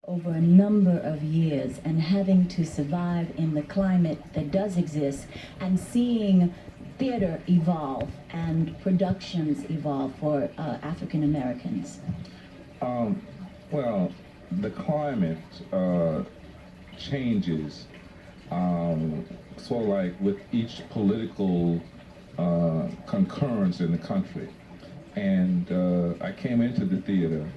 over a number of years and having to survive in the climate that does exist and seeing theater evolve and productions evolve for African Americans? Well, the climate changes sort of like with each political concurrence in the country. And I came into the theater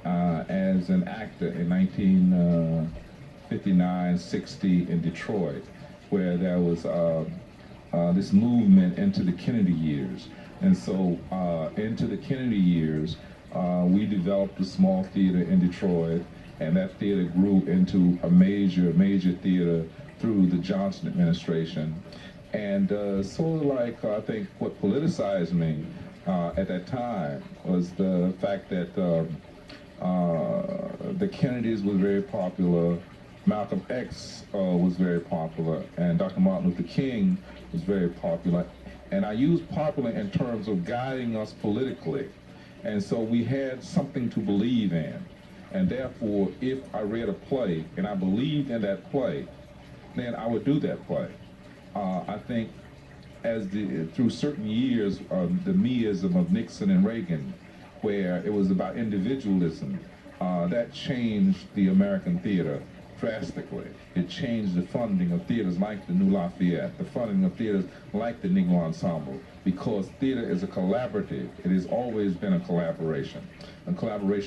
as an actor in 1959, 60 in Detroit, where there was this movement into the Kennedy years. And so into the Kennedy years, we developed a small theater in Detroit, and that theater grew into a major theater through the Johnson administration. And sort of like, I think what politicized me at that time was the fact that the Kennedys was very popular, Malcolm X was very popular, and Dr. Martin Luther King was very popular. And I use popular in terms of guiding us politically. And so we had something to believe in. And therefore, if I read a play and I believed in that play, then I would do that play. I think through certain years of the meism of Nixon and Reagan, where it was about individualism, that changed the American theater drastically. It changed the funding of theaters like the New Lafayette, the funding of theaters like the Negro Ensemble, because theater is a collaborative. It has always been a collaboration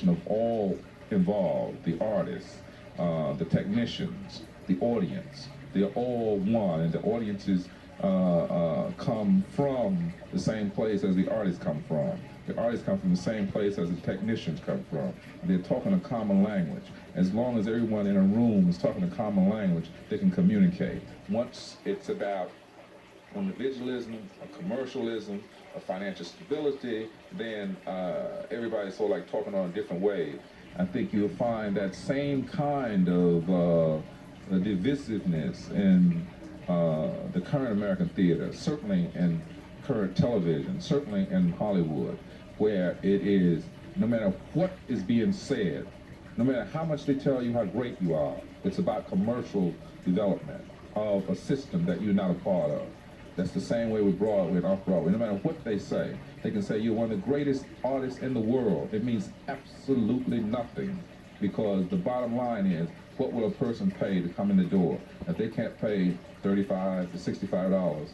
of all involved, the artists, the technicians, the audience. They're all one, and the audiences come from the same place as the artists come from. The artists come from the same place as the technicians come from. They're talking a common language. As long as everyone in a room is talking a common language, they can communicate. Once it's about individualism, or commercialism, or financial stability, then everybody's sort of like talking on a different wave. I think you'll find that same kind of divisiveness in the current American theater, certainly in current television, certainly in Hollywood, where it is, no matter what is being said, no matter how much they tell you how great you are, it's about commercial development of a system that you're not a part of. That's the same way with Broadway and off-Broadway. No matter what they say, they can say you're one of the greatest artists in the world. It means absolutely nothing, because the bottom line is, what will a person pay to come in the door? If they can't pay $35 to $65,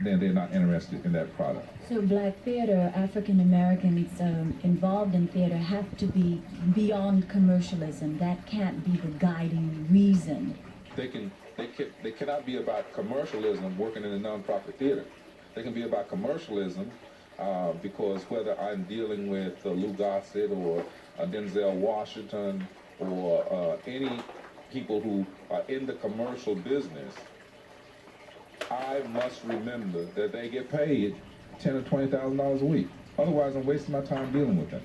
then they're not interested in that product. So Black theater, African Americans involved in theater have to be beyond commercialism. That can't be the guiding reason. They cannot be about commercialism working in a nonprofit theater. They can be about commercialism because whether I'm dealing with Lou Gossett or Denzel Washington or any people who are in the commercial business, I must remember that they get paid $10,000 or $20,000 a week. Otherwise, I'm wasting my time dealing with them.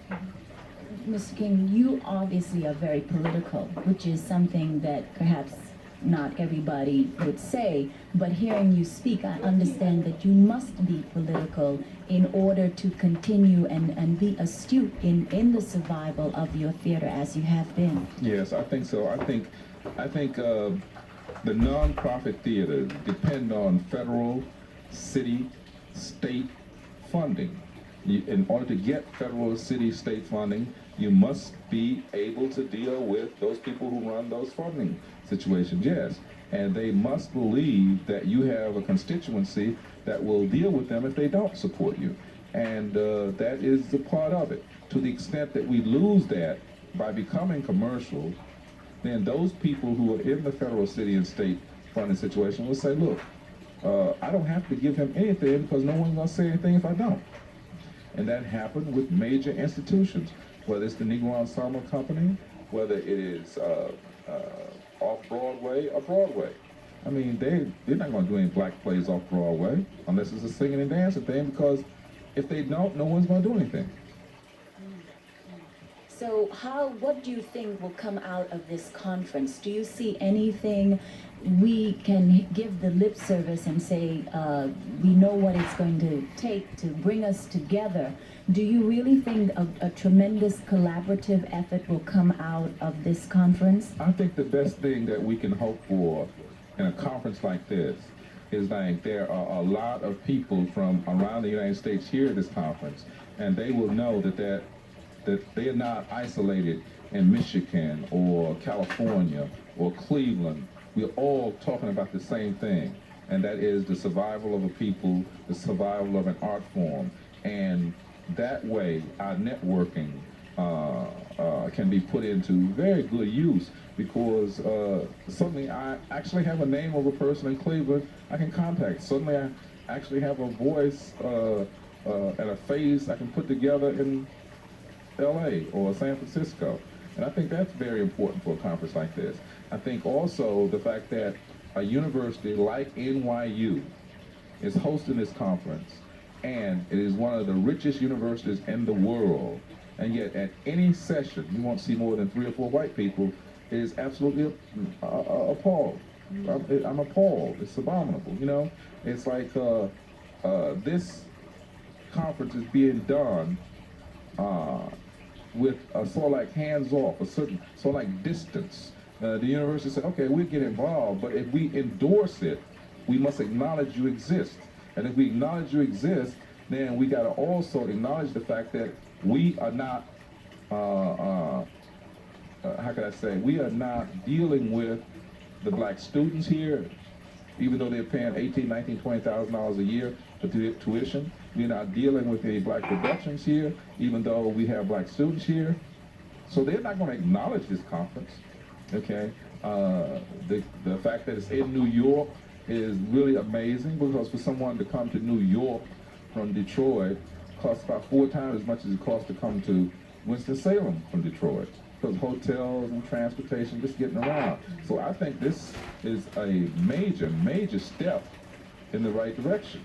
Mr. King, you obviously are very political, which is something that perhaps not everybody would say, but hearing you speak, I understand that you must be political in order to continue and be astute in the survival of your theater as you have been. Yes, I think so. I think the nonprofit theaters depend on federal, city, state funding. In order to get federal, city, state funding, you must be able to deal with those people who run those funding situations, yes. And they must believe that you have a constituency that will deal with them if they don't support you. And that is the part of it. To the extent that we lose that by becoming commercial, then those people who are in the federal, city, and state funding situation will say, look, I don't have to give him anything because no one's going to say anything if I don't. And that happened with major institutions, whether it's the Negro Ensemble Company, whether it is off-Broadway or Broadway. I mean, they're not going to do any black plays off-Broadway unless it's a singing and dancing thing, because if they don't, no one's going to do anything. So what do you think will come out of this conference? Do you see anything we can give the lip service and say we know what it's going to take to bring us together, Do you really think a tremendous collaborative effort will come out of this conference? I think the best thing that we can hope for in a conference like this is like there are a lot of people from around the United States here at this conference, and they will know that they are not isolated in Michigan or California or Cleveland. We're all talking about the same thing, and that is the survival of a people, the survival of an art form, and that way our networking can be put into very good use, because suddenly I actually have a name of a person in Cleveland I can contact. Suddenly I actually have a voice and a face I can put together in LA or San Francisco. And I think that's very important for a conference like this. I think also the fact that a university like NYU is hosting this conference, and it is one of the richest universities in the world, and yet at any session you won't see more than 3 or 4 white people, is absolutely appalled. I'm appalled. It's abominable, you know? It's like this conference is being done with a sort of like hands-off, a certain sort of like distance. The university said, okay, we'll get involved, but if we endorse it, we must acknowledge you exist. And if we acknowledge you exist, then we got to also acknowledge the fact that we are not, how can I say, we are not dealing with the black students here, even though they're paying $18,000, $19,000, $20,000 a year for tuition. We're not dealing with any black productions here, even though we have black students here. So they're not going to acknowledge this conference, okay? The fact that it's in New York is really amazing, because for someone to come to New York from Detroit costs about 4 times as much as it costs to come to Winston-Salem from Detroit, because hotels and transportation, just getting around. So I think this is a major, major step in the right direction.